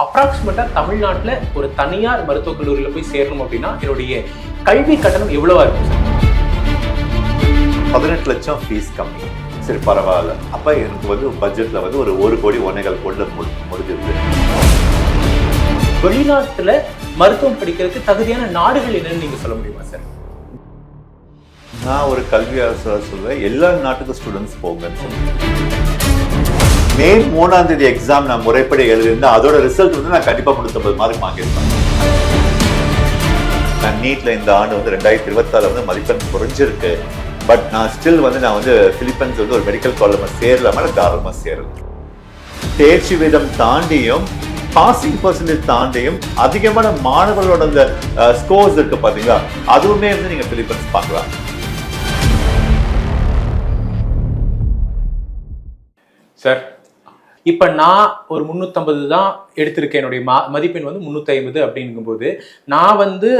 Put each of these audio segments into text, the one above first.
அப்ராக்சிமேட்டா தமிழ்நாட்டில் ஒரு தனியார் மருத்துவக் கல்லூரியில் போய் சேரணும் அப்படின்னா என்னுடைய கல்வி கட்டணம் எவ்வளவா இருக்கும் சார்? 18 லட்சம் ஃபீஸ் கம்மி. சரி, பரவாயில்ல. அப்ப எனக்கு வந்து பட்ஜெட்ல வந்து ஒரு 1 கோடி 1.25 கோடி முடிஞ்சிருக்கு. வெளிநாட்டுல மருத்துவம் படிக்கிறதுக்கு தகுதியான நாடுகள் என்னன்னு நீங்க சொல்ல முடியுமா சார்? நான் ஒரு கல்வி ஆலோசகர் சொல்லுவேன், எல்லா நாட்டுக்கும் ஸ்டூடெண்ட்ஸ் போங்கன்னு சொல்லுவேன். மே 3ஆம் தேதி எக்ஸாம் நான் முறைப்படி எழுதியிருந்தா அதோட ரிசல்ட் வந்து நான் கண்டிப்பா 350 மார்க் வாங்கியிருப்பேன். நான் நீட்ல இந்த ஆண்டு வந்து 2024 வந்து மதிப்பெண் குறைஞ்சிருக்கு. பட் நான் ஸ்டில் வந்து பிலிப்பைன்ஸ் வந்து ஒரு மெடிக்கல் காலேஜ் சேரலாம தாராளமா சேரலாம். தேர்ச்சி வீதம் தாண்டியும் பாசிங் பர்சன்டேஜ் தாண்டியும் அதிகமான மாணவர்களோட அந்த ஸ்கோர்ஸ் இருக்கு பாத்தீங்களா, அதுவுமே வந்து நீங்க பிலிப்பைன்ஸ் பார்க்கலாம். சார், இப்ப நான் ஒரு 350 தான் எடுத்திருக்கேன். என்னுடைய மதிப்பெண் வந்து 350 அப்படிங்கும்போது நான் வந்து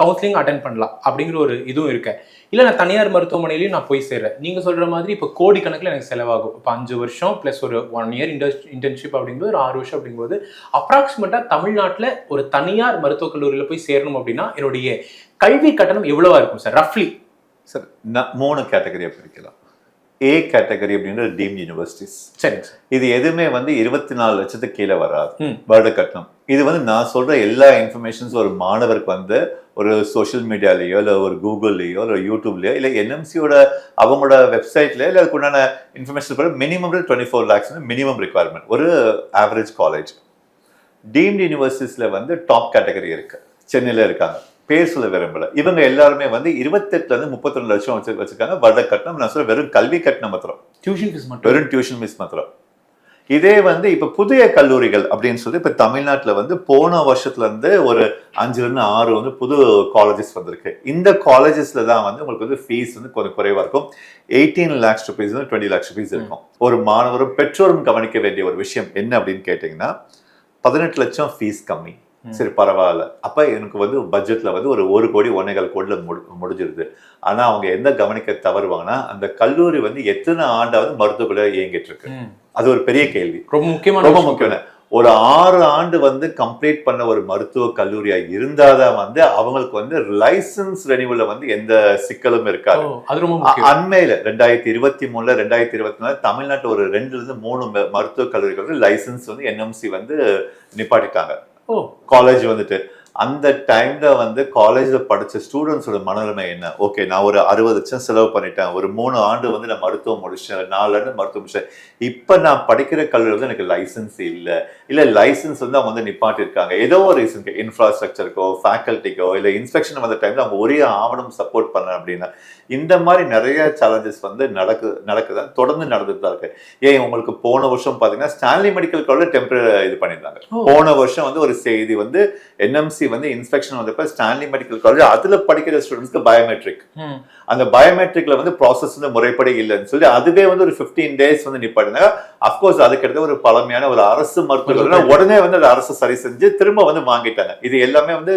கவுன்சிலிங் அட்டென்ட் பண்ணலாம் அப்படிங்கிற ஒரு இதுவும் இருக்கு. இல்லை நான் தனியார் மருத்துவமனையிலையும் நான் போய் சேர்றேன். நீங்கள் சொல்கிற மாதிரி இப்போ கோடிக்கணக்கில் எனக்கு செலவாகும். இப்போ 5 வருஷம் ப்ளஸ் ஒரு 1 இயர் இன்டர்ன்ஷிப் அப்படிங்கும்போது ஒரு 6 வருஷம் அப்படிங்கும்போது அப்ராக்சிமேட்டாக தமிழ்நாட்டில் ஒரு தனியார் மருத்துவக் கல்லூரியில் போய் சேரணும் அப்படின்னா என்னுடைய கல்வி கட்டணம் எவ்வளவா இருக்கும் சார் ரஃப்லி? சார், 3 கேட்டகரியா பிரிக்கலாம். ஏ கேட்டகரி அப்படின்றது டீம்ட் யூனிவர்சிட்டிஸ். சரிங்க சார். இது எதுவுமே வந்து 24 லட்சத்துக்கு கீழே வராது வருட கட்டணம். இது வந்து நான் சொல்ற எல்லா இன்ஃபர்மேஷன்ஸ் ஒரு மாணவருக்கு வந்து ஒரு சோஷியல் மீடியாலேயோ இல்லை ஒரு கூகுள்லேயோ இல்லை யூடியூப்லேயோ இல்லை என்எம்சியோட அவங்களோட வெப்சைட்லேயோ இல்லை அதுக்குண்டான information minimum 24 lakhs minimum requirement ஒரு ஆவரேஜ் காலேஜ். டீம்ட் யூனிவர்சிட்டிஸ்ல வந்து டாப் கேட்டகரி இருக்கு, சென்னையில இருக்காங்க, பேர் சொல்ல விரும்பல. இவங்க எல்லாருமே வந்து 28 to 32 லட்சம் வச்சிருக்காங்க வருட கட்டணம். நான் சொல்ல வெறும் கல்வி கட்டணம் மாத்திரம், டியூஷன் ஃபீஸ் மட்டும், வெறும் டியூஷன் ஃபீஸ் மாத்திரம். இதே வந்து இப்ப புதிய கல்லூரிகள் அப்படின்னு சொல்லி இப்ப தமிழ்நாட்டுல வந்து போன வருஷத்துல இருந்து ஒரு 5 to 6 வந்து புது காலேஜஸ் வந்திருக்கு. இந்த காலேஜஸ்ல தான் வந்து உங்களுக்கு வந்து ஃபீஸ் வந்து கொஞ்சம் குறைவா இருக்கும். 18 lakhs rupees 20 lakhs rupees இருக்கும். ஒரு மாணவரும் பெற்றோரும் கவனிக்க வேண்டிய ஒரு விஷயம் என்ன அப்படின்னு கேட்டீங்கன்னா, 18 லட்சம் ஃபீஸ் கம்மி. சரி, பரவாயில்ல. அப்ப எனக்கு வந்து பட்ஜெட்ல வந்து ஒரு 1 கோடி 1.25 கோடி முடிஞ்சிருது. ஆனா அவங்க என்ன கவனிக்க தவறுவாங்கன்னா, அந்த கல்லூரி வந்து எத்தனை ஆண்டாவது மருத்துவக்குள்ள இயங்கிட்டு இருக்கு. அது ஒரு பெரிய கேள்வி. ரொம்ப முக்கியமான ஒரு 6 ஆண்டு வந்து கம்ப்ளீட் பண்ண ஒரு மருத்துவ கல்லூரியா இருந்தாதான் வந்து அவங்களுக்கு வந்து லைசன்ஸ் ரெனியூவல்ல வந்து எந்த சிக்கலும் இருக்காது. அண்மையில 2023 2024 தமிழ்நாட்டுல ஒரு 2 to 3 மருத்துவ கல்லூரிகள் வந்து லைசன்ஸ் வந்து என்எம்சி வந்து நிப்பாட்டிட்டாங்க. காலேஜ் வந்துட்டு அந்த டைம்ல வந்து காலேஜ்ல படிச்ச ஸ்டூடெண்ட்ஸோட மனநிலைமை என்ன? ஓகே, நான் ஒரு 60 லட்சம் செலவு பண்ணிட்டேன், ஒரு 3 ஆண்டு வந்து நான் மருத்துவம் முடிச்சேன், 4 ஆண்டு மருத்துவம் முடிச்சேன், இப்ப நான் படிக்கிற கல்லூரி வந்து எனக்கு லைசன்ஸ் இல்ல லைசன்ஸ் வந்து அவங்க வந்து நிப்பாட்டிருக்காங்க. ஏதோ ஒரு ரீசன், இன்ஃப்ராஸ்ட்ரக்சருக்கோ ஃபேக்கல்ட்டிக்கோ இல்ல இன்ஸ்பெக்ஷன் வந்த டைம்ல அவங்க ஒரே ஆவணம் சப்போர்ட் பண்ண அப்படின்னா இந்த மாதிரி நிறைய சேலஞ்சஸ் வந்து நடக்குதான், தொடர்ந்து நடந்துட்டு தான் இருக்கு. ஏன் உங்களுக்கு போன வருஷம் பாத்தீங்கன்னா ஸ்டான்லி மெடிக்கல் காலேஜ் டெம்பரரி இது பண்ணியிருந்தாங்க. போன வருஷம் வந்து ஒரு செய்தி வந்து என்எம்சி வந்து இன்ஸ்பெக்ஷன் வந்தப்ப ஸ்டான்லி மெடிக்கல் காலேஜ் அதுல படிக்கிற ஸ்டூடெண்ட்ஸ்க்கு பயோமெட்ரிக், அந்த பயோமெட்ரிக்ல வந்து ப்ராசஸ் வந்து முறைப்படி இல்லைன்னு சொல்லி அதுவே வந்து ஒரு 15 days வந்து நிப்பாட்டினாங்க. அப்கோர்ஸ் அதுக்கடுத்து ஒரு பழமையான ஒரு அரசு மருத்துவர்கள் உடனே வந்து அந்த அரசு சரி செஞ்சு திரும்ப வந்து வாங்கிட்டாங்க. இது எல்லாமே வந்து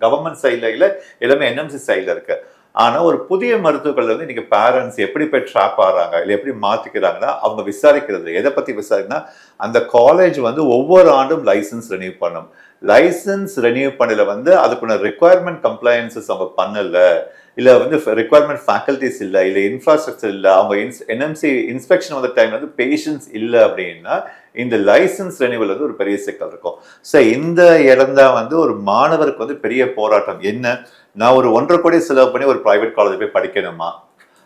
கவர்மெண்ட் சைட்ல இல்ல, எல்லாமே என்எம்சி சைட்ல இருக்கு. ஆனா ஒரு புதிய மருத்துவர்கள் வந்து இன்னைக்கு பேரண்ட்ஸ் எப்படி போய் ட்ராப் ஆறாங்க இல்ல எப்படி மாத்திக்கிறாங்கன்னா அவங்க விசாரிக்கிறது எதை பத்தி விசாரிக்கனா, அந்த காலேஜ் வந்து ஒவ்வொரு ஆண்டும் லைசன்ஸ் ரெனியூ பண்ணும். லைசன்ஸ் ரெனியூ பண்ணல வந்து அதுக்குள்ள ரெக்குவயர்மெண்ட் கம்ப்ளைன்சஸ் அவங்க பண்ணல, இல்ல வந்து ரெக்குவயர்மெண்ட் ஃபேக்கல்டிஸ் இல்ல இன்ஃப்ராஸ்ட்ரக்சர் இல்ல, அவங்க என்எம்சி இன்ஸ்பெக்ஷன் வந்த டைம்ல வந்து பேஷன்ஸ் இல்ல அப்படின்னா இந்த லைசன்ஸ் ரெனியூவல் வந்து ஒரு பெரிய சிக்கல் இருக்கும். ஸோ இந்த இடம் தான் வந்து ஒரு மாணவருக்கு வந்து பெரிய போராட்டம். என்ன, நான் ஒரு 1.5 கோடி செலவு பண்ணி ஒரு பிரைவேட் காலேஜ் போய் படிக்கணுமா,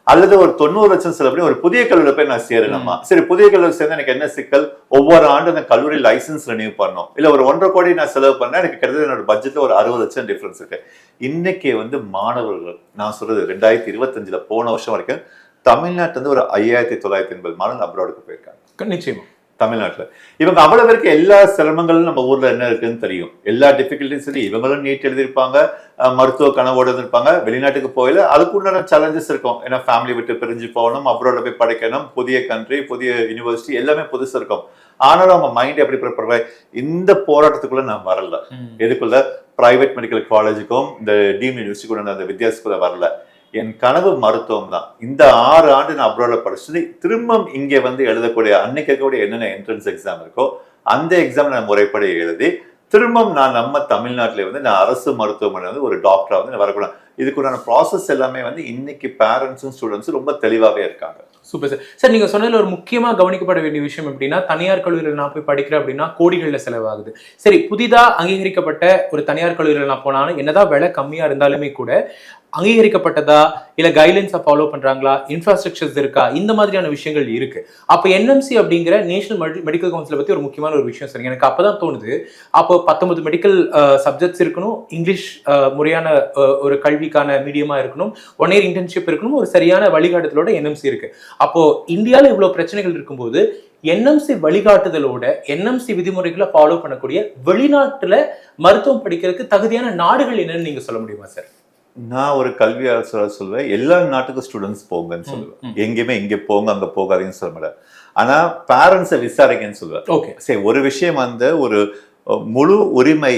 அல்லது ஒரு 90 லட்சம் செலவு பண்ணி ஒரு புதிய கல்லூரியில் போய் நான் சேரணுமா? சரி, புதிய கல்லூரி சேர்ந்தா எனக்கு என்ன சிக்கல், ஒவ்வொரு ஆண்டு அந்த கல்லூரி லைசன்ஸ் ரெனியூ பண்ணும். இல்ல ஒரு 1.5 கோடி நான் செலவு பண்ணா எனக்கு கிட்டத்தட்ட என்னோட பட்ஜெட்ல ஒரு 60 லட்சம் டிஃபரன்ஸ் இருக்கு. இன்னைக்கு வந்து மாணவர்கள், நான் சொல்றது 2025 போன வருஷம் வரைக்கும் தமிழ்நாட்டுல வந்து ஒரு 5980 மாணவர்கள் அப்ராடுக்கு போயிருக்காங்க. நிச்சயமா தமிழ்நாட்டுல இவங்க அவ்வளவு பேருக்கு எல்லா சிரமங்களும் நம்ம ஊர்ல என்ன இருக்குன்னு தெரியும், எல்லா டிஃபிகல்டிஸ் இவங்களும் நீட் எழுதியிருப்பாங்க, மருத்துவ கனவோடு இருந்திருப்பாங்க, வெளிநாட்டுக்கு போயில அதுக்குண்டான சேலஞ்சஸ் இருக்கும். ஏன்னா ஃபேமிலி விட்டு பிரிஞ்சு போகணும், அப்ராட்ல போய் படிக்கணும், புதிய கண்ட்ரி, புதிய யூனிவர்சிட்டி எல்லாமே புதுசா இருக்கும். ஆனாலும் அவங்க மைண்ட் எப்படி ப்ரிப்பேர் பண்ண இந்த போராட்டத்துக்குள்ள நான் வரல. எதுக்குள்ள பிரைவேட் மெடிக்கல் காலேஜுக்கும் இந்த டீம்ட் யூனிவர்சிட்டிக்குள்ள அந்த வித்தியாசத்துக்குள்ள வரல. என் கனவு மருத்துவம் தான். இந்த 6 ஆண்டு நான் அப்ராட்ல படிச்சது திரும்ப இங்க வந்து எழுதக்கூடிய அன்னைக்கு இருக்கக்கூடிய என்னென்ன என்ட்ரன்ஸ் எக்ஸாம் இருக்கோ அந்த எக்ஸாம் நான் முறைப்படி எழுதி திரும்பவும் நான் நம்ம தமிழ்நாட்டிலே வந்து நான் அரசு மருத்துவமனை வந்து ஒரு டாக்டரா வந்து வரக்கூடாது. இதுக்குண்டான ப்ராசஸ் எல்லாமே வந்து இன்னைக்கு பேரண்ட்ஸும் ஸ்டூடெண்ட்ஸும் ரொம்ப தெளிவாகவே இருக்காங்க. Super sir. சார் நீங்க சொன்னதுல ஒரு முக்கியமா கவனிக்கப்பட வேண்டிய விஷயம் எப்படின்னா, தனியார் கல்லூரியில் நான் போய் படிக்கிறேன் அப்படின்னா கோடிகள்ல செலவாகுது. சரி, புதிதா அங்கீகரிக்கப்பட்ட ஒரு தனியார் கல்லூரியில் நான் போனாலும் என்னதான் விலை கம்மியா இருந்தாலுமே கூட அங்கீகரிக்கப்பட்டதா இல்ல கைட்லைன்ஸை ஃபாலோ பண்றாங்களா, இன்ஃப்ராஸ்ட்ரக்சர்ஸ் இருக்கா, இந்த மாதிரியான விஷயங்கள் இருக்கு. அப்போ என்எம்சி அப்படிங்கிற நேஷனல் மெடிக்கல் கவுன்சிலை பத்தி ஒரு முக்கியமான ஒரு விஷயம் சார் எனக்கு அப்பதான் தோணுது. அப்போ 19 மெடிக்கல் சப்ஜெக்ட்ஸ் இருக்கணும், இங்கிலீஷ் முறையான ஒரு கல்விக்கான மீடியமா இருக்கணும், 1 year இன்டர்ன்ஷிப் இருக்கணும், ஒரு சரியான வழிகாட்டுதலோட என்எம்சி இருக்கு. அப்போ இந்தியாவில் இவ்வளவு பிரச்சனைகள் இருக்கும்போது என்எம்சி வழிகாட்டுதலோட என்எம்சி விதிமுறைகளை ஃபாலோ பண்ணக்கூடிய வெளிநாட்டுல மருத்துவம் படிக்கிறதுக்கு தகுதியான நாடுகள் என்னன்னு நீங்க சொல்ல முடியுமா சார்? நான் ஒரு கல்வி ஆலோசகராக சொல்லுவேன், எல்லா நாட்டுக்கும் ஸ்டூடெண்ட்ஸ் போங்கன்னு சொல்லுவேன். எங்கேயுமே இங்கே போங்க அங்கே போகாதீங்கன்னு சொல்ல மாட்டேன். ஆனா பேரண்ட்ஸை விசாரிங்கன்னு சொல்லுவேன். ஓகே சரி, ஒரு விஷயம் வந்து ஒரு முழு உரிமை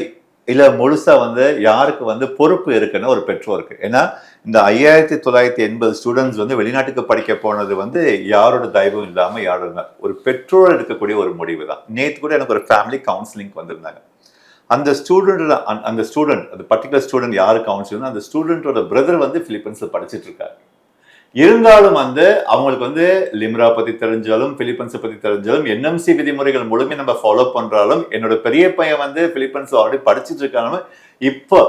இல்ல முழுசா வந்து யாருக்கு வந்து பொறுப்பு இருக்குன்னு ஒரு பெற்றோருக்கு. ஏன்னா இந்த 5980 ஸ்டூடெண்ட்ஸ் வந்து வெளிநாட்டுக்கு படிக்க போனது வந்து யாரோட தயவும் இல்லாம யாரோட ஒரு பெற்றோர் எடுக்கக்கூடிய ஒரு முடிவு தான். நேற்று கூட எனக்கு ஒரு ஃபேமிலி கவுன்சிலிங் வந்திருந்தாங்க. அந்த ஸ்டூடெண்ட் அந்த பர்டிகுலர் ஸ்டூடெண்ட் யாரு கவுன்சிலிங், அந்த ஸ்டூடெண்டோட பிரதர் வந்து பிலிப்பைன்ஸ்ல படிச்சுட்டு இருக்காரு. இருந்தாலும் வந்து அவங்களுக்கு வந்து லிம்ரா பத்தி தெரிஞ்சாலும் பிலிப்பைன்ஸை பத்தி தெரிஞ்சாலும் என்எம்சி விதிமுறைகள் முழுமையை நம்ம ஃபாலோ பண்றாலும் என்னோட பெரிய பையன் வந்து பிலிப்பைன்ஸ்ல ஆல்ரெடி படிச்சுட்டு இருக்காங்க. இப்போ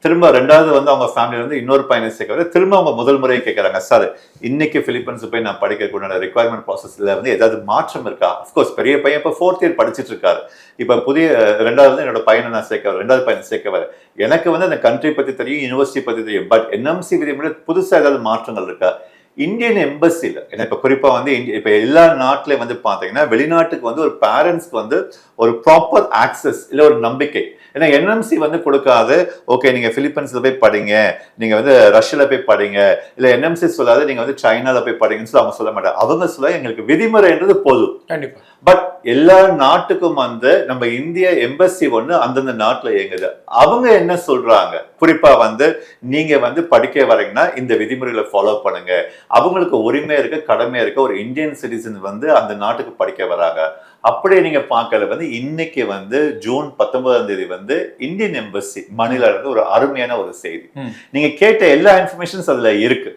திரும்ப ரெண்டாவது வந்து அவங்க ஃபேமிலியில வந்து இன்னொரு பையனை சேர்க்க திரும்ப அவங்க முதல் முறையை கேட்கறாங்க, சார் இன்னைக்கு பிலிப்பைன்ஸ் போய் நான் படிக்கக்கூடிய ரெக்வயர்மெண்ட் ப்ராசஸ்ல வந்து ஏதாவது மாற்றம் இருக்கா? அஃப்கோர்ஸ் பெரிய பையன் இப்போ 4th year படிச்சுட்டு இருக்காரு. இப்ப புதிய ரெண்டாவது என்னோட பையனை நான் சேர்க்க வரேன், ரெண்டாவது பையனை சேர்க்க வரேன். எனக்கு வந்து அந்த கண்ட்ரி பத்தி தெரியும், யூனிவர்சிட்டி பத்தி தெரியும். பட் என்எம்சி விதிமுறை புதுசா ஏதாவது மாற்றங்கள் இருக்கா? இந்தியன் எம்பசில ஏன்னா இப்ப குறிப்பா வந்து இப்ப எல்லா நாட்டிலையும் வந்து பாத்தீங்கன்னா வெளிநாட்டுக்கு வந்து ஒரு பேரண்ட்ஸ்க்கு வந்து ஒரு ப்ராப்பர் ஆக்சஸ் இல்ல ஒரு நம்பிக்கை. ஏன்னா என்எம்சி வந்து கொடுக்காது, ஓகே நீங்க பிலிப்பைன்ஸ்ல போய் படிங்க, நீங்க வந்து ரஷ்யால போய் படிங்க, இல்ல என்எம்சி சொல்லாது நீங்க வந்து சைனால போய் படிங்கன்னு சொல்லி அவங்க சொல்ல மாட்டாங்க. அவங்க சொல்ல எங்களுக்கு விதிமுறைன்றது போதும். கண்டிப்பா. பட் எல்லா நாட்டுக்கும் வந்து நம்ம இந்திய எம்பசி ஒண்ணு அந்தந்த நாட்டுல இயங்குது. அவங்க என்ன சொல்றாங்க, குறிப்பா வந்து நீங்க வந்து படிக்க வரீங்கன்னா இந்த விதிமுறைகளை ஃபாலோ பண்ணுங்க. அவங்களுக்கு உரிமை இருக்கு, கடமை இருக்கு. ஒரு இந்தியன் சிட்டிசன் வந்து அந்த நாட்டுக்கு படிக்க வராங்க. அப்படியே நீங்க பார்க்கல வந்து இன்னைக்கு வந்து ஜூன் 19ஆம் தேதி வந்து இந்தியன் எம்பசி மணில இருந்து ஒரு அருமையான ஒரு செய்தி. நீங்க கேட்ட எல்லா இன்ஃபர்மேஷன்ஸ் அதுல இருக்கு.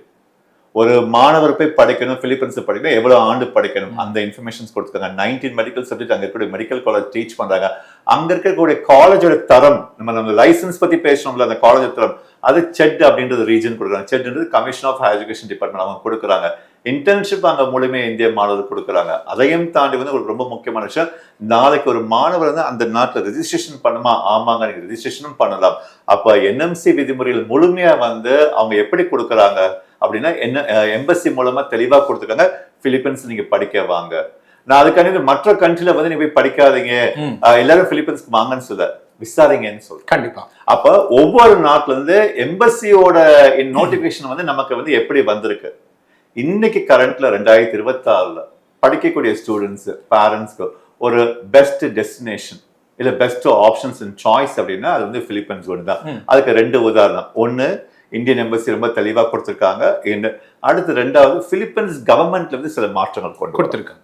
ஒரு மாணவர் போய் படிக்கணும், பிலிப்பைன்ஸ் படிக்கணும், எவ்வளவு ஆண்டு படிக்கணும் அந்த இன்ஃபர்மேஷன்ஸ் கொடுத்துருக்காங்க. 19 மெடிக்கல் சப்ஜெக்ட் அங்க இருக்கக்கூடிய மெடிக்கல் காலேஜ் டீச் பண்றாங்க. அங்க இருக்கக்கூடிய காலேஜோட தரம், நம்ம லைசன்ஸ் பத்தி பேசணும்ல, அந்த காலேஜ் தரம் அது செட் அப்படின்றது ரீஜன் கொடுக்குறாங்க. செட்ன்றது commission of higher education department அவங்க கொடுக்குறாங்க. இன்டர்ன்ஷிப் அங்க முழுமையா இந்திய மாணவர்கள் கொடுக்குறாங்க. அதையும் தாண்டி வந்து ஒரு ரொம்ப முக்கியமான விஷயம், நாளைக்கு ஒரு மாணவர் வந்து அந்த நாட்டுல ரெஜிஸ்ட்ரேஷன் பண்ணுமா? ஆமாங்க, நீங்க ரெஜிஸ்ட்ரேஷனும் பண்ணலாம். அப்ப என்எம்சி விதிமுறைகள் முழுமையா வந்து அவங்க எப்படி கொடுக்குறாங்க அப்படின்னா என்ன எம்பசி மூலமா தெளிவா கொடுத்துருக்காங்க, பிலிப்பைன்ஸ் நீங்க படிக்க வாங்க. நான் அதுக்கான மற்ற கண்ட்ரில வந்து நீங்க போய் படிக்காதீங்க, எல்லாரும் பிலிப்பைன்ஸ்க்கு வாங்கன்னு சொல்ல விசாரிங்கன்னு சொல்றேன். கண்டிப்பா. அப்ப ஒவ்வொரு நாட்டுல இருந்து எம்பசியோட நோட்டிபிகேஷன் வந்து நமக்கு வந்து எப்படி வந்திருக்கு, இன்னைக்கு கரண்ட்ல 2026ல படிக்கக்கூடிய ஸ்டூடெண்ட்ஸ் பேரண்ட்ஸ்க்கு ஒரு பெஸ்ட் டெஸ்டினேஷன் இல்ல பெஸ்ட் ஆப்ஷன்ஸ் அண்ட் சாய்ஸ் அப்படின்னா அது வந்து பிலிப்பைன்ஸ் ஒன்று தான். அதுக்கு 2 உதாரணம். ஒன்னு இந்தியன் எம்பசி ரொம்ப தெளிவா கொடுத்திருக்காங்க. அடுத்து ரெண்டாவது பிலிப்பைன்ஸ் கவர்மெண்ட்ல இருந்து சில மாற்றங்கள் கொண்டு கொடுத்திருக்காங்க.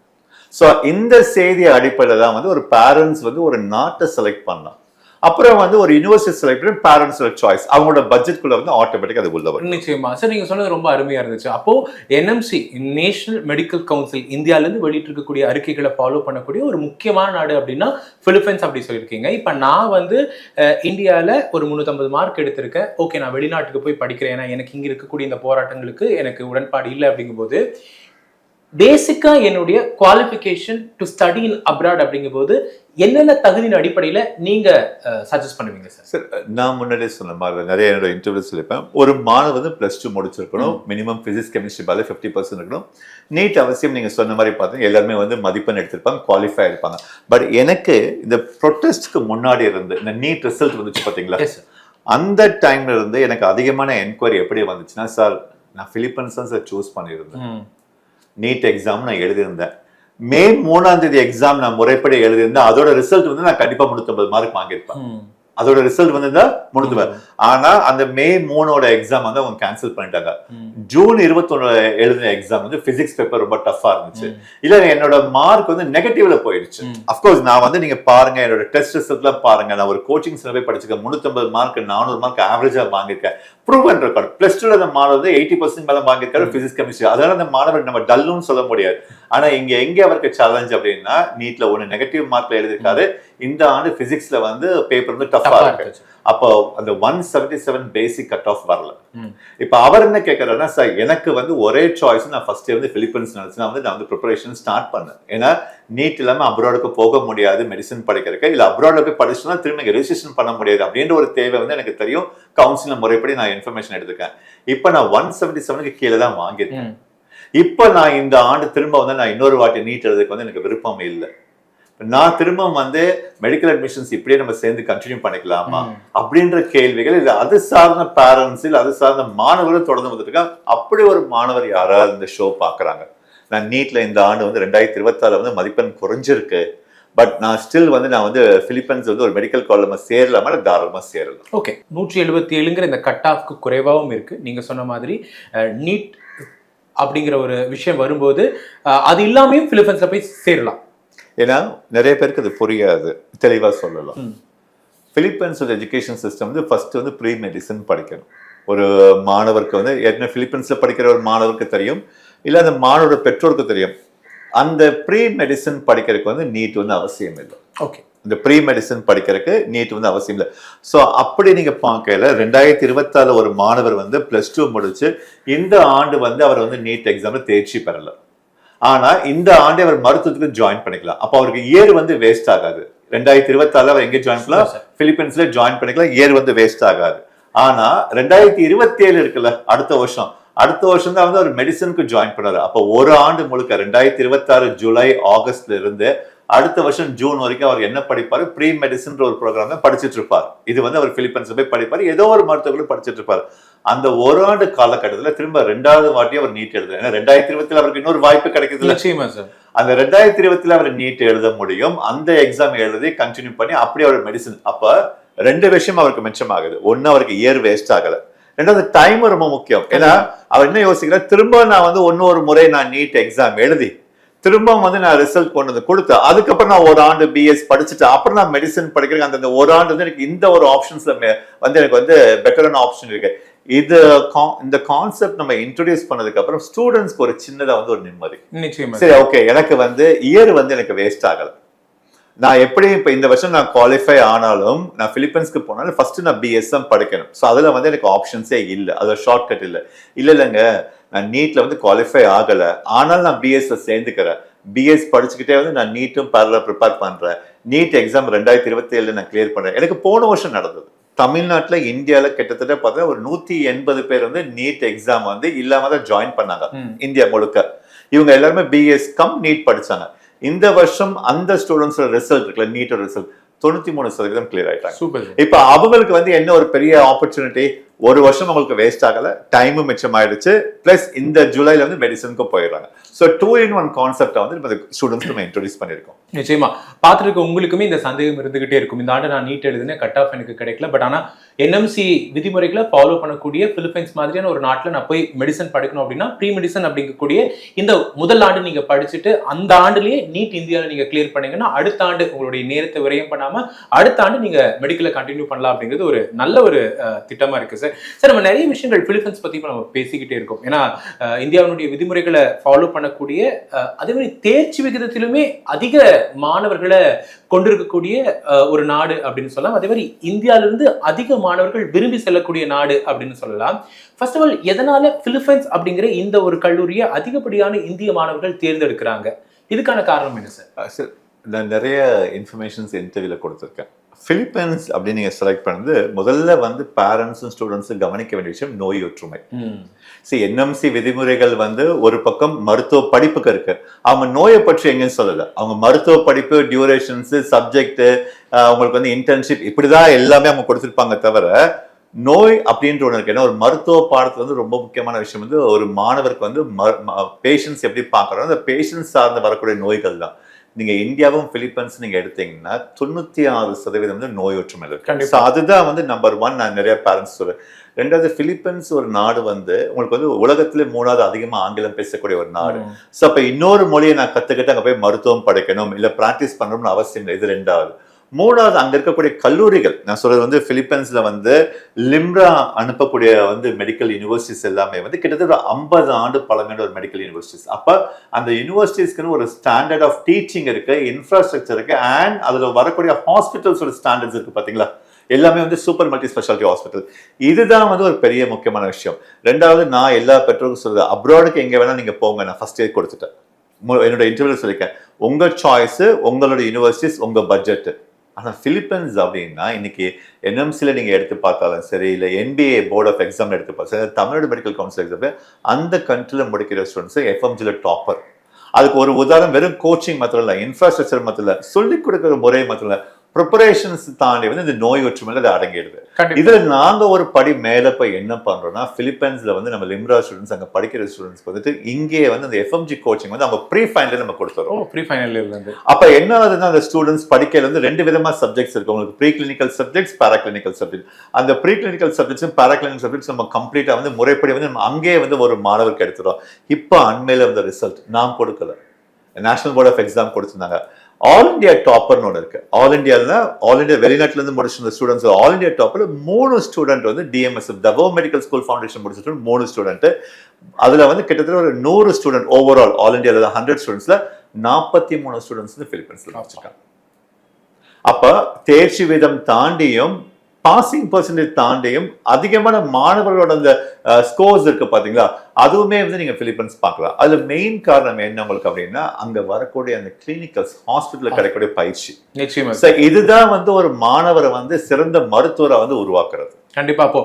சோ இந்த செய்தி அடிப்படையில தான் வந்து ஒரு பேரண்ட்ஸ் வந்து ஒரு நாட்டை செலக்ட் பண்ணலாம். அப்புறம் வந்து ஒரு யூனிவர்சிட்டி செலக்ட் பண்ணி பேரண்ட்ஸோட சாய்ஸ் அவங்களோட பட்ஜெட்குள்ள வந்து ஆட்டோமேட்டிக்கா அது உள்ள வரும். நிச்சயமா சார், நீங்க சொன்னது ரொம்ப அருமையா இருந்துச்சு. அப்போ என்எம்சி நேஷனல் மெடிக்கல் கவுன்சில் இந்தியால இருந்து வெளியிட்டு இருக்கக்கூடிய அறிக்கைகளை ஃபாலோ பண்ணக்கூடிய ஒரு முக்கியமான நாடு அப்படின்னா பிலிப்பைன்ஸ் அப்படி சொல்லியிருக்கீங்க. இப்ப நான் வந்து இந்தியால ஒரு 350 மார்க் எடுத்திருக்கேன். ஓகே, நான் வெளிநாட்டுக்கு போய் படிக்கிறேன், ஏன்னா எனக்கு இங்க இருக்கக்கூடிய இந்த போராட்டங்களுக்கு எனக்கு உடன்பாடு இல்லை அப்படிங்கும்போது பேசிக்கா என்னுடைய qualification to study in abroad அப்படிங்கும்போது என்னென்ன தகுதியின் அடிப்படையில நீங்க சஜஸ்ட் பண்ணுவீங்க சார்? சார், நான் முன்னாடியே சொன்ன மாதிரி நிறைய என்னோட இன்டர்வியூ சொல்லிப்பேன். ஒரு மாணவர் வந்து +2 முடிச்சிருக்கணும், மினிமம் பிசிக்ஸ் கெமிஸ்ட்ரி பால 50% இருக்கணும். நீட் அவசியம் நீங்க சொன்ன மாதிரி பார்த்தீங்கன்னா எல்லாருமே வந்து மதிப்பெண் எடுத்திருப்பாங்க, குவாலிஃபை இருப்பாங்க. பட் எனக்கு இந்த ப்ரொட்டஸ்ட்க்கு முன்னாடி இருந்து இந்த நீட் ரிசல்ட் வந்துச்சு பாத்தீங்களா, அந்த டைம்ல இருந்து எனக்கு அதிகமான என்கொயரி எப்படி வந்துச்சுன்னா, சார் நான் பிலிப்பைன்ஸ் தான் சார் சூஸ் பண்ணியிருந்தேன். நீட் எக்ஸாம் நான் எழுதியிருந்தேன். மே 3ஆம் தேதி எக்ஸாம் நான் முறைப்படி எழுதியிருந்தேன். அதோட ரிசல்ட் வந்து நான் கண்டிப்பா 350 மார்க் வாங்கியிருப்பேன். அதோட ரிசல்ட் வந்து முடிஞ்சுவேன். ஆனா அந்த மே 3 எக்ஸாம் வந்து அவங்க கேன்சல் பண்ணிட்டாங்க. ஜூன் 21 எழுதின எக்ஸாம் வந்து பிசிக்ஸ் பேப்பர் ரொம்ப டஃபா இருந்துச்சு. இல்ல என்னோட மார்க் வந்து நெகட்டிவ்ல போயிடுச்சு. அப்கோர்ஸ் நான் வந்து நீங்க பாருங்க என்னோட டெஸ்ட் ரிசல்ட்லாம் பாருங்க, நான் ஒரு கோச்சிங் சென்டர்ல போய் படிச்சிருக்கேன். 350 மார்க் 400 மார்க் ஆவரேஜா வாங்கியிருக்கேன். Proven record. பிளஸ் 2ல அந்த மாணவர் வந்து 80% மேல வாங்கியிருக்காரு பிசிக்ஸ் கெமிஸ்ட்ரி. அதனால அந்த மாணவர் நம்ம டல்லுன்னு சொல்ல முடியாது. ஆனா இங்க எங்க அவருக்கு சேலஞ்ச் அப்படின்னா, நீட்ல ஒன்னு நெகட்டிவ் மார்க்ல எழுதிருக்காரு. இந்த ஆண்டு பிசிக்ஸ்ல வந்து பேப்பர் வந்து டஃபா இருக்கு. அப்போ அந்த 177 பேசிக் கட் ஆஃப் வரல. இப்ப அவர் என்ன கேட்கறாருன்னா, சார் எனக்கு வந்து ஒரே சாய்ஸ், நான் ஃபர்ஸ்ட் வந்து பிலிப்பைன்ஸ் நினைச்சு நான் வந்து ப்ரிப்பரேஷன் ஸ்டார்ட் பண்ணேன். ஏன்னா நீட் இல்லாம அப்ராடுக்கு போக முடியாது மெடிசன் படிக்கிறதுக்கு, இல்ல அப்ராட்ல போய் படிச்சுனா திரும்ப ரெஜிஸ்ட்ரேஷன் பண்ண முடியாது அப்படின்ற ஒரு தேவை வந்து எனக்கு தெரியும். கவுன்சிலிங் முறைப்படி நான் இன்ஃபர்மேஷன் எடுத்துக்கேன். இப்ப நான் 177க்கு கீழே தான் வாங்கியிருக்கேன். இப்ப நான் இந்த ஆண்டு திரும்ப வந்து நான் இன்னொரு வாட்டி நீட் எழுதுறதுக்கு வந்து எனக்கு விருப்பம் இல்லை. நான் திரும்ப வந்து மெடிக்கல் அட்மிஷன்ஸ் இப்படியே நம்ம சேர்ந்து கண்டினியூ பண்ணிக்கலாமா அப்படின்ற கேள்விகள் இல்ல அது சார்ந்த பேரண்ட்ஸ் இல்ல அது சார்ந்த மாணவர்கள் தொடர்ந்து வந்துருக்காங்க. அப்படி ஒரு மாணவர் யாராவது இந்த ஷோ பாக்குறாங்க, நான் நீட்ல இந்த ஆண்டு வந்து 2026 வந்து மதிப்பெண் குறைஞ்சிருக்கு, பட் நான் ஸ்டில் வந்து நான் வந்து பிலிப்பைன்ஸ் வந்து ஒரு மெடிக்கல் காலேஜ்ல சேரலாமா தாராளமா சேரலாம். ஓகே, 177ங்கிற இந்த கட் ஆஃப்க்கு குறைவாகவும் இருக்கு. நீங்க சொன்ன மாதிரி நீட் அப்படிங்கிற ஒரு விஷயம் வரும்போது அது இல்லாமையும் பிலிப்பைன்ஸ்ல போய் சேரலாம். ஏன்னா நிறைய பேருக்கு அது புரியாது. தெளிவா சொல்லலாம். பிலிப்பைன்ஸோட எஜுகேஷன் சிஸ்டம் வந்து ஃபர்ஸ்ட் வந்து ப்ரீ மெடிசன் படிக்கணும். ஒரு மாணவருக்கு வந்து ஏற்கனவே பிலிப்பைன்ஸ்ல படிக்கிற ஒரு மாணவருக்கு தெரியும், இல்ல அந்த மாணவரோட பெற்றோருக்கு தெரியும். அந்த ப்ரீ மெடிசன் படிக்கிறதுக்கு வந்து நீட் வந்து அவசியம் இல்லை. ஓகே, இந்த ப்ரீ மெடிசன் படிக்கிறதுக்கு நீட் வந்து அவசியம் இல்லை. ஸோ அப்படி நீங்க பார்க்கல 2026 ஒரு மாணவர் வந்து +2 முடிச்சு இந்த ஆண்டு வந்து அவர் வந்து நீட் எக்ஸாம்ல தேர்ச்சி பெறல. ஆனா இந்த ஆண்டு அவர் மருத்துவத்துக்கு ஜாயின் பண்ணிக்கலாம். அப்ப அவருக்கு இயர் வந்து வேஸ்ட் ஆகாது. 2026 அவர் எங்க ஜாயின் பண்ணலாம்? பிலிப்பைன்ஸ்ல ஜாயின் பண்ணிக்கலாம். இயர் வந்து வேஸ்ட் ஆகாது. ஆனா 2027 இருக்குல்ல, அடுத்த வருஷம் தான் வந்து அவர் மெடிசனுக்கு ஜாயின் பண்ணாரு. அப்ப ஒரு ஆண்டு முழுக்க 2026 ஜூலை ஆகஸ்ட்ல இருந்து அடுத்த வருஷம் ஜூன் வரைக்கும் அவர் என்ன படிப்பாரு? ப்ரீ மெடிசன் ஒரு ப்ரோக்ராம் தான் படிச்சுட்டு இருப்பார். இது வந்து அவர் பிலிப்பைன்ஸ்ல போய் படிப்பாரு, ஏதோ ஒரு மருத்துவர்களும் படிச்சுட்டு இருப்பாரு. அந்த ஒரு ஆண்டு காலகட்டத்தில் திரும்ப 2வது வாட்டி அவர் நீட் எழுத, ஏன்னா 2020 அவருக்கு இன்னொரு வாய்ப்பு கிடைக்குது. அந்த 2020 அவர் நீட் எழுத முடியும். அந்த எக்ஸாம் எழுதி கண்டினியூ பண்ணி அப்படி அவர் மெடிசன். அப்ப 2 விஷயம் அவருக்கு மிச்சமாகுது. ஒன்னு, அவருக்கு இயர் வேஸ்ட் ஆகல. 2வது டைம் ரொம்ப முக்கியம். ஏன்னா அவர் என்ன யோசிக்கிறார், திரும்ப நான் வந்து ஒரு முறை நான் நீட் எக்ஸாம் எழுதி திரும்ப வந்து நான் ரிசல்ட் கொண்டு வந்து கொடுத்து அதுக்கப்புறம் நான் ஒரு ஆண்டு பிஎஸ் படிச்சுட்டு அப்புறம் நான் மெடிசன் படிக்கிறேன். அந்த ஒரு ஆண்டு வந்து எனக்கு இந்த ஒரு ஆப்ஷன்ஸ்ல வந்து எனக்கு வந்து பெட்டரான ஆப்ஷன் இருக்கு. இந்த கான்செப்ட் நம்ம இன்ட்ரோடியூஸ் பண்ணதுக்கு அப்புறம் ஸ்டூடெண்ட்ஸ்க்கு ஒரு சின்னதா வந்து ஒரு நிம்மதி. சரி, ஓகே, எனக்கு வந்து இயர் வந்து எனக்கு வேஸ்ட் ஆகல. நான் எப்படி இப்ப இந்த வருஷம் நான் குவாலிஃபை ஆனாலும் நான் பிலிப்பைன்ஸ்க்கு போனாலும் ஃபர்ஸ்ட் நான் பிஎஸ்எம் படிக்கணும். ஸோ அதுல வந்து எனக்கு ஆப்ஷன்ஸே இல்லை, அது ஷார்ட் கட் இல்லை. இல்லைங்க, நான் நீட்ல வந்து குவாலிஃபை ஆகல, ஆனால் நான் பிஎஸ்ல சேர்ந்துக்கிறேன். பிஎஸ் படிச்சுக்கிட்டே வந்து நான் நீட்டும் பேரலா ப்ரிப்பேர் பண்றேன். நீட் எக்ஸாம் 2027 நான் கிளியர் பண்றேன். எனக்கு போன வருஷம் நடந்தது. தமிழ்நாட்டுல இந்தியால கிட்டத்தட்ட பார்த்தா ஒரு 180 பேர் வந்து நீட் எக்ஸாம் வந்து இல்லாம தான் ஜாயின் பண்ணாங்க இந்தியா முழுக்க. இவங்க எல்லாருமே பிஎஸ் கம் நீட் படிச்சாங்க. இந்த வருஷம் அந்த ஸ்டூடெண்ட்ஸ் ரிசல்ட் இருக்குல்ல, நீட்டோட ரிசல்ட் 93% கிளியர் ஆயிட்டாங்க. இப்ப அவங்களுக்கு வந்து என்ன ஒரு பெரிய ஆப்பர்ச்சுனிட்டி, ஒரு வருஷம் அவங்களுக்கு வேஸ்ட் ஆகல, டைமும் மிச்சம் ஆயிடுச்சு, பிளஸ் இந்த ஜூலைல வந்து மெடிசனுக்கு போயிடுறாங்க. ஸோ 2-in-1 கான்செப்டை வந்து நம்ம ஸ்டூடெண்ட்ஸ் நம்ம இன்ட்ரோடியூஸ் பண்ணியிருக்கோம். நிச்சயமா பார்த்துருக்க உங்களுக்குமே இந்த சந்தேகம் இருந்துகிட்டே இருக்கும். இந்த ஆண்டு நான் நீட் எழுதுனேன், கட் ஆஃப் எனக்கு கிடைக்கல, பட் ஆனால் என்எம்சி விதிமுறைகளை ஃபாலோ பண்ணக்கூடிய பிலிப்பைன்ஸ் மாதிரியான ஒரு நாட்டில் நான் போய் மெடிசன் படிக்கணும் அப்படின்னா ப்ரீ மெடிசன் அப்படிங்கக்கூடிய இந்த முதல் ஆண்டு நீங்க படிச்சுட்டு அந்த ஆண்டுலேயே நீட் இந்தியாவில் நீங்க கிளியர் பண்ணீங்கன்னா அடுத்த ஆண்டு உங்களுடைய நேரத்தை விரயம் பண்ணாம அடுத்த ஆண்டு நீங்க மெடிக்கலை கண்டினியூ பண்ணலாம் அப்படிங்கிறது ஒரு நல்ல ஒரு திட்டமா இருக்கு சார். சார், நம்ம நிறைய விஷயங்கள் பிலிப்பைன்ஸ் பத்தி நம்ம பேசிக்கிட்டே இருக்கோம். ஏன்னா இந்தியாவினுடைய விதிமுறைகளை ஃபாலோ பண்ணக்கூடிய அதே மாதிரி தேர்ச்சி விகிதத்திலுமே அதிக மாணவர்களை கொண்டிருக்கக்கூடிய ஒரு நாடு அப்படின்னு சொல்லலாம். அதே மாதிரி இந்தியாவிலிருந்து அதிக மாணவர்கள் விரும்பி செல்லக்கூடிய நாடு அப்படின்னு சொல்லலாம். ஃபர்ஸ்ட் ஆஃப் ஆல், எதனால பிலிப்பைன்ஸ் அப்படிங்கிற இந்த ஒரு கல்லூரியை அதிகப்படியான இந்திய மாணவர்கள் தேர்ந்தெடுக்கிறாங்க? இதுக்கான காரணம் என்ன சார்? சார், நான் நிறைய இன்ஃபர்மேஷன்ஸ் இன்டர்வியூல கொடுத்துருக்கேன். பிலிப்பைன்ஸ் அப்படின்னு நீங்க செலக்ட் பண்ணது முதல்ல வந்து பேரண்ட்ஸும் ஸ்டூடெண்ட்ஸும் கவனிக்க வேண்டிய விஷயம் நோய் ஒற்றுமை. என்எம்சி விதிமுறைகள் வந்து ஒரு பக்கம் மருத்துவ படிப்புக்கு இருக்கு, அவங்க நோயை பற்றி எங்கன்னு சொல்லல. அவங்க மருத்துவ படிப்பு டியூரேஷன்ஸ், சப்ஜெக்ட், அவங்களுக்கு வந்து இன்டர்ன்ஷிப் இப்படிதான் எல்லாமே அவங்க கொடுத்துருப்பாங்க. தவிர நோய் அப்படின்ற ஒன்று இருக்கு. ஏன்னா ஒரு மருத்துவ பாடத்துல வந்து ரொம்ப முக்கியமான விஷயம் வந்து ஒரு மாணவருக்கு வந்து பேஷண்ட்ஸ் எப்படி பார்க்கறோம், அந்த பேஷண்ட்ஸ் சார்ந்து வரக்கூடிய நோய்கள் தான். நீங்க இந்தியாவும் பிலிப்பைன்ஸ் நீங்க எடுத்தீங்கன்னா 96% வந்து நோய் ஒற்றுமை இருக்கு. அதுதான் வந்து நம்பர் 1. நான் நிறைய பேரண்ட்ஸ் சொல்றேன். ரெண்டாவது, பிலிப்பைன்ஸ் ஒரு நாடு வந்து உங்களுக்கு வந்து உலகத்திலே 3வது அதிகமா ஆங்கிலம் பேசக்கூடிய ஒரு நாடு. சோ அப்ப இன்னொரு மொழியை நான் கத்துக்கிட்டு அங்க போய் மருத்துவம் படிக்கணும் இல்ல பிராக்டிஸ் பண்ணணும்னு அவசியம் இல்லை. இது 2வது. 3வது, அங்க இருக்கக்கூடிய கல்லூரிகள், நான் சொல்றது வந்து பிலிப்பைன்ஸ்ல வந்து லிம்ரா அனுப்பக்கூடிய வந்து மெடிக்கல் யூனிவர்சிட்டிஸ் எல்லாமே வந்து கிட்டத்தட்ட 50 ஆண்டு பழமையான ஒரு மெடிக்கல் யூனிவர்சிட்டிஸ். அப்ப அந்த யூனிவர்சிட்டிஸ்க்கு ஒரு ஸ்டாண்டர்ட் ஆஃப் டீச்சிங் இருக்கு, இன்ஃப்ராஸ்ட்ரக்சர் இருக்கு, அண்ட் அதுல வரக்கூடிய ஹாஸ்பிட்டல்ஸோட ஸ்டாண்டர்ட்ஸ் இருக்கு. பாத்தீங்களா, எல்லாமே வந்து சூப்பர் மல்டி ஸ்பெஷாலிட்டி ஹாஸ்பிட்டல். இதுதான் வந்து ஒரு பெரிய முக்கியமான விஷயம். 2வது, நான் எல்லா பெற்றோருக்கும் சொல்றேன், அப்ராடுக்கு எங்க வேணா நீங்க போங்க. நான் ஃபர்ஸ்ட் இயர் கொடுத்துட்டேன், என்னோட இன்டர்வியூல சொல்லியிருக்கேன், உங்க சாய்ஸ், உங்களோட யூனிவர்சிட்டிஸ், உங்க பட்ஜெட். ஆனா பிலிப்பைன்ஸ் அப்படின்னா இன்னைக்கு என்எம்சில நீங்க எடுத்து பார்த்தாலும் சரி, இல்ல NBA போர்ட் ஆஃப் எக்ஸாம் எடுத்து பார்த்தா, தமிழ்நாடு மெடிக்கல் கவுன்சில் எக்ஸாம், அந்த கண்ட்ரில முடிக்கிற ஸ்டூடெண்ட்ஸ் FMGல டாப்பர். அதுக்கு ஒரு உதாரணம் வெறும் கோச்சிங் மாத்திரம் இல்ல, இன்ஃப்ராஸ்ட்ரக்சர் மாத்திரம் இல்ல, சொல்லிக் கொடுக்கிற முறை மாத்திரம் இல்ல, ப்ரிப்பரேஷன்ஸ் தாண்டி வந்து இந்த நோய் ஒற்றுமையில அது அடங்கிடுது. இதுல நாங்க ஒரு படி மேல போய் என்ன பண்றோம்னா, பிலிப்பைன்ஸ்ல வந்து நம்ம லிம்ரா ஸ்டூடெண்ட்ஸ், அங்க படிக்கிற ஸ்டூடெண்ட்ஸ் வந்துட்டு இங்கே வந்து அந்த FMG கோச்சிங் வந்து அவங்க ப்ரீ ஃபைனல் நம்ம கொடுத்துறோம். ப்ரீ ஃபைனல்ல இருந்து அப்ப என்ன ஆகுதுன்னா, அந்த ஸ்டூடெண்ட்ஸ் படிக்கையில வந்து 2 விதமா சப்ஜெக்ட்ஸ் இருக்கு. உங்களுக்கு ப்ரீ கிளினிக்கல் சப்ஜெக்ட்ஸ், பாராகிளினிக்கல் சப்ஜெக்ட். அந்த ப்ரீ கிளினிக்கல் சப்ஜெக்ட்ஸ், பாராகிளினிக்கல் சப்ஜெக்ட்ஸ் நம்ம கம்ப்ளீட்டா வந்து முறைப்படி வந்து நம்ம அங்கே வந்து ஒரு மாணவருக்கு எடுத்துறோம். இப்ப அண்மையில வந்த ரிசல்ட் நான் கொடுக்கல, நேஷனல் போர்ட் ஆஃப் எக்ஸாம் கொடுத்திருந்தாங்க. ஆல் இந்தியா டாப்பர்னு ஒன்று இருக்கு. ஆல் இந்தியா வெளிநாட்டுல இருந்து முடிச்சிருந்த students all India topper 3 student வந்து DMS தவோ மெடிக்கல் ஸ்கூல் ஃபவுண்டேஷன் முடிச்சிட்டு 3 ஸ்டூடெண்ட். அதுல வந்து கிட்டத்தட்ட ஒரு 100 ஸ்டூடெண்ட் ஓவரால் ஆல் இந்தியால 100 ஸ்டூடெண்ட்ஸ்ல 43 ஸ்டூடெண்ட்ஸ் வந்து பிலிப்பைன்ஸ்ல முடிச்சிருக்காங்க. அப்ப தேர்ச்சி வீதம் தாண்டியும் பாசிங் பெர்சன்டேஜ் தாண்டியும் அதிகமான மாணவர்களோட அந்த ஸ்கோர்ஸ் இருக்கு பாத்தீங்களா, அதுவுமே வந்து நீங்க பிலிப்பைன்ஸ் பார்க்கலாம். அது மெயின் காரணம் என்ன உங்களுக்கு அப்படின்னா, அங்க வரக்கூடிய அந்த கிளினிக்கல்ஸ், ஹாஸ்பிட்டல்ல கிடைக்கக்கூடிய பயிற்சி. நிச்சயமா இதுதான் வந்து ஒரு மாணவரை வந்து சிறந்த மருத்துவரை வந்து உருவாக்குறது. கண்டிப்பா. அப்போ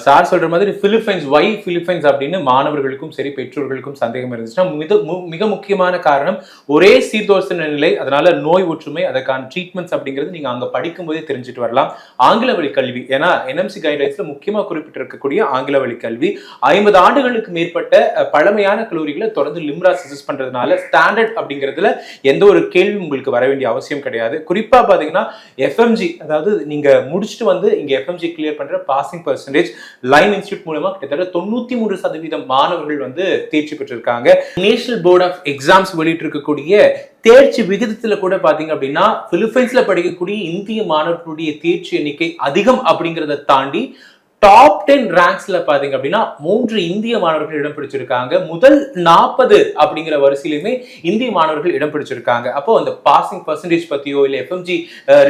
சார் சொல்ற மாதிரி பிலிப்பைன்ஸ் அப்படின்னு மாணவர்களுக்கும் சரி பெற்றோர்களுக்கும் சந்தேகம் இருந்துச்சுன்னா மிக முக்கியமான காரணம் ஒரே சீர்தோசன நிலை, அதனால நோய் ஒற்றுமை, அதற்கான ட்ரீட்மெண்ட்ஸ் அப்படிங்கிறது நீங்க அங்க படிக்கும் போதே தெரிஞ்சுட்டு வரலாம். ஆங்கில வழி கல்வி, ஏன்னா NMC கைட்லைன்ஸ்ல முக்கியமா குறிப்பிட்டிருக்கக்கூடிய ஆங்கில வழி கல்வி 50 ஆண்டுகளுக்கு மேற்பட்ட பழமையான கல்லூரிகளை தொடர்ந்து லிம்ரா சஜஸ்ட் பண்றதுனால ஸ்டாண்டர்ட் அப்படிங்கிறதுல எந்த ஒரு கேள்வி உங்களுக்கு வர வேண்டிய அவசியம் கிடையாது. குறிப்பா பாத்தீங்கன்னா FMG, அதாவது நீங்க முடிச்சுட்டு வந்து இங்க FMG கிளியர் பண்ற பாசிங் பெர்சன்டேஜ் லைன் இன்ஸ்டிடியூட் மூலமா கிட்டத்தட்ட 93% மாணவர்கள் வந்து தேர்ச்சி பெற்றிருக்காங்க. நேஷனல் போர்ட் ஆஃப் எக்ஸாம்ஸ் வெளியிட்டு இருக்கக்கூடிய தேர்ச்சி விகிதத்துல கூட பாத்தீங்க அப்படின்னா பிலிப்பைன்ஸ்ல படிக்கக்கூடிய இந்திய மாணவர்களுடைய தேர்ச்சி எண்ணிக்கை அதிகம் அப்படிங்கறத தாண்டி டாப் 10 ரேங்க்ஸ்ல பாத்தீங்க அப்படின்னா 3 இந்திய மாணவர்கள் இடம் பிடிச்சிருக்காங்க. முதல் 40 அப்படிங்கிற வரிசையிலுமே இந்திய மாணவர்கள் இடம் பிடிச்சிருக்காங்க. அப்போ அந்த பாசிங் பெர்சன்டேஜ் பத்தியோ இல்ல FMG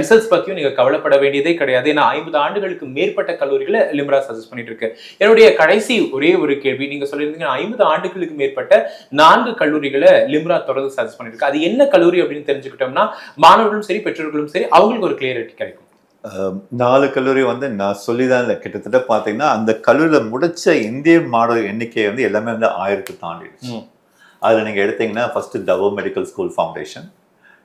ரிசல்ட்ஸ் பத்தியோ நீங்க கவலைப்பட வேண்டியதே கிடையாது. ஏன்னா 50 ஆண்டுகளுக்கு மேற்பட்ட கல்லூரிகளை லிம்ரா சஜஸ்ட் பண்ணிட்டு இருக்கு. என்னுடைய கடைசி ஒரே ஒரு கேள்வி, நீங்க சொல்லியிருந்தீங்க 50 ஆண்டுகளுக்கு மேற்பட்ட 4 கல்லூரிகளை லிம்ரா தொடர்ந்து சஜஸ்ட் பண்ணிட்டு இருக்கு. அது என்ன கல்லூரி அப்படின்னு தெரிஞ்சுக்கிட்டோம்னா மாணவர்களும் சரி பெற்றோர்களும் சரி அவங்களுக்கு ஒரு கிளியரிட்டி கிடைக்கும். 4 கல்லூரி வந்து நான் சொல்லிதான் இல்லை, கிட்டத்தட்ட பாத்தீங்கன்னா அந்த கல்லூரியில முடிச்ச இந்திய மாணவர் எண்ணிக்கை வந்து எல்லாமே வந்து 1000 தாண்டிடுச்சு. அதுல நீங்க எடுத்தீங்கன்னா ஃபர்ஸ்ட் தவோ medical school foundation,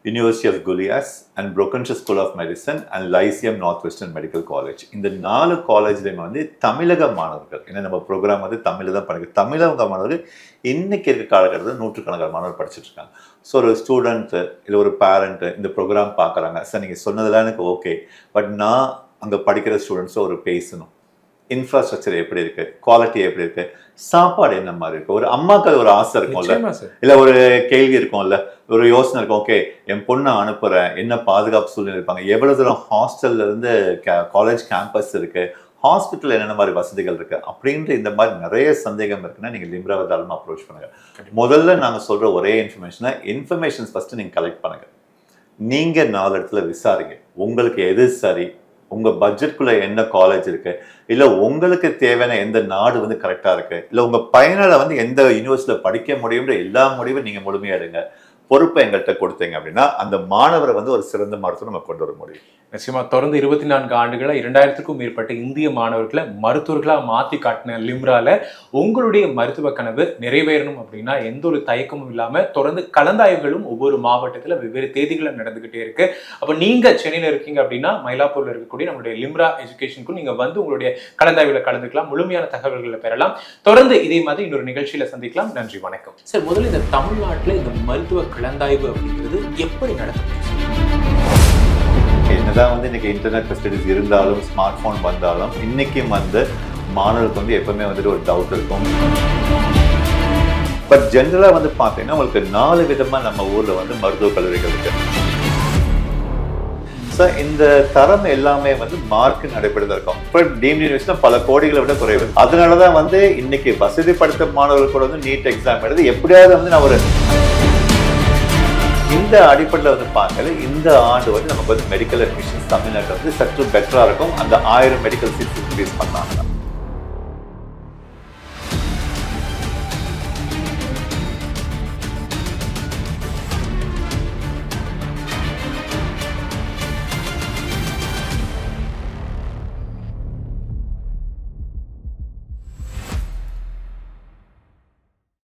university of குலியாஸ் அண்ட் புரோக்கன்ஷர் school of medicine and lyceum north western medical college. இந்த 4 காலேஜ்லயுமே வந்து தமிழக மாணவர்கள், ஏன்னா நம்ம ப்ரோக்ராம் வந்து தமிழ்ல தான் படிக்க, தமிழக மாணவர்கள் இன்னைக்கு இருக்க காலகட்டத்தில் 100கணக்கான மாணவர் படிச்சுட்டு இருக்காங்க. ஸோ ஒரு ஸ்டூடெண்ட்டு இல்லை ஒரு பேரண்ட்டு இந்த ப்ரோக்ராம் பார்க்குறாங்க, சார் நீங்கள் சொன்னதெல்லாம் எனக்கு ஓகே, பட் நான் அங்கே படிக்கிற ஸ்டூடெண்ட்ஸும் ஒரு பேசணும், இன்ஃப்ராஸ்ட்ரக்சர் எப்படி இருக்கு, குவாலிட்டி எப்படி இருக்கு, சாப்பாடு என்ன மாதிரி இருக்கு, ஒரு அம்மாக்கு அது ஒரு ஆசை இருக்கும்ல, இல்லை ஒரு கேள்வி இருக்கும்ல, ஒரு யோசனை இருக்கும், ஓகே என் பொண்ணை அனுப்புறேன், என்ன பாதுகாப்பு சூழ்நிலை இருப்பாங்க, எவ்வளவு தூரம் ஹாஸ்டல்ல இருந்து காலேஜ் கேம்பஸ் இருக்கு, ஹாஸ்பிட்டல் என்னென்ன மாதிரி வசதிகள் இருக்கு அப்படின்ற இந்த மாதிரி நிறைய சந்தேகம் இருக்குன்னா நீங்க லிம்ராவை தாராளமா அப்ரோச் பண்ணுங்க. முதல்ல நாங்க சொல்ற ஒரே இன்ஃபர்மேஷன்ஸ் ஃபர்ஸ்ட் நீங்க கலெக்ட் பண்ணுங்க. நீங்க 4 இடத்துல விசாரிங்க, உங்களுக்கு எது சரி, உங்க பட்ஜெட்குள்ள என்ன காலேஜ் இருக்கு, இல்ல உங்களுக்கு தேவையான எந்த நாடு வந்து கரெக்டா இருக்கு, இல்ல உங்க பையனால வந்து எந்த யூனிவர்சிட்டியில படிக்க முடியும்ன்ற எல்லா முடிவும் நீங்க முழுமையா எடுங்க. பொறுப்பை எங்கள்கிட்ட கொடுத்தீங்க அப்படின்னா அந்த மாணவரை வந்து ஒரு சிறந்த மருத்துவம் நம்ம கொண்டு வர முடியும். நிச்சயமா தொடர்ந்து 24 ஆண்டுகளா 2000க்கும் மேற்பட்ட இந்திய மாணவர்களை மருத்துவர்களா மாற்றி காட்டின லிம்ரால உங்களுடைய மருத்துவ கனவு நிறைவேறணும் அப்படின்னா எந்த ஒரு தயக்கமும் இல்லாம தொடர்ந்து கலந்தாய்வுகளும் ஒவ்வொரு மாவட்டத்துல வெவ்வேறு தேதிகளும் நடந்துகிட்டே இருக்கு. அப்ப நீங்க சென்னையில இருக்கீங்க அப்படின்னா மயிலாப்பூர்ல இருக்கக்கூடிய நம்மளுடைய லிம்ரா எஜுகேஷனுக்கும் நீங்க வந்து உங்களுடைய கலந்தாய்வுல கலந்துக்கலாம், முழுமையான தகவல்களை பெறலாம். தொடர்ந்து இதே மாதிரி இன்னொரு நிகழ்ச்சியில சந்திக்கலாம். நன்றி, வணக்கம். சார், முதல்ல இந்த தமிழ்நாட்டுல இந்த மருத்துவ கலந்தாய்வு அப்படிங்கிறது எப்படி நடக்கும்? என்னதான் வந்து இன்னைக்கு இன்டர்நெட் ஃபெசிலிட்டிஸ் இருந்தாலும், ஸ்மார்ட் போன் வந்தாலும், இன்னைக்கும் வந்து மாணவர்களுக்கு வந்து எப்பவுமே வந்துட்டு ஒரு டவுட் இருக்கும். பட் ஜென்ரலா வந்து பார்த்தீங்கன்னா உங்களுக்கு 4 விதமா நம்ம ஊர்ல வந்து மருத்துவக் கல்லூரிகள் இருக்கு. ஸோ இந்த தரம் எல்லாமே வந்து மார்க் அடிப்படையில் இருக்கும். இப்போ டீம்டு யூனிவர்சிட்டி பல கோடிகளை விட குறைவு. அதனாலதான் வந்து இன்னைக்கு வசதிப்படுத்த மாணவர்கள் கூட வந்து நீட் எக்ஸாம் எழுதி எப்படியாவது வந்து நான் ஒரு இந்த அடிப்படையில் வந்து பார்க்கல இந்த ஆண்டு வந்து நமக்கு வந்து மெடிக்கல் அட்மிஷன்ஸ் தமிழ்நாட்டில் வந்து சற்று பெட்டரா இருக்கும். அந்த 1000 மெடிக்கல் சீட்ஸ் இன்க்ரீஸ் பண்ணாங்க.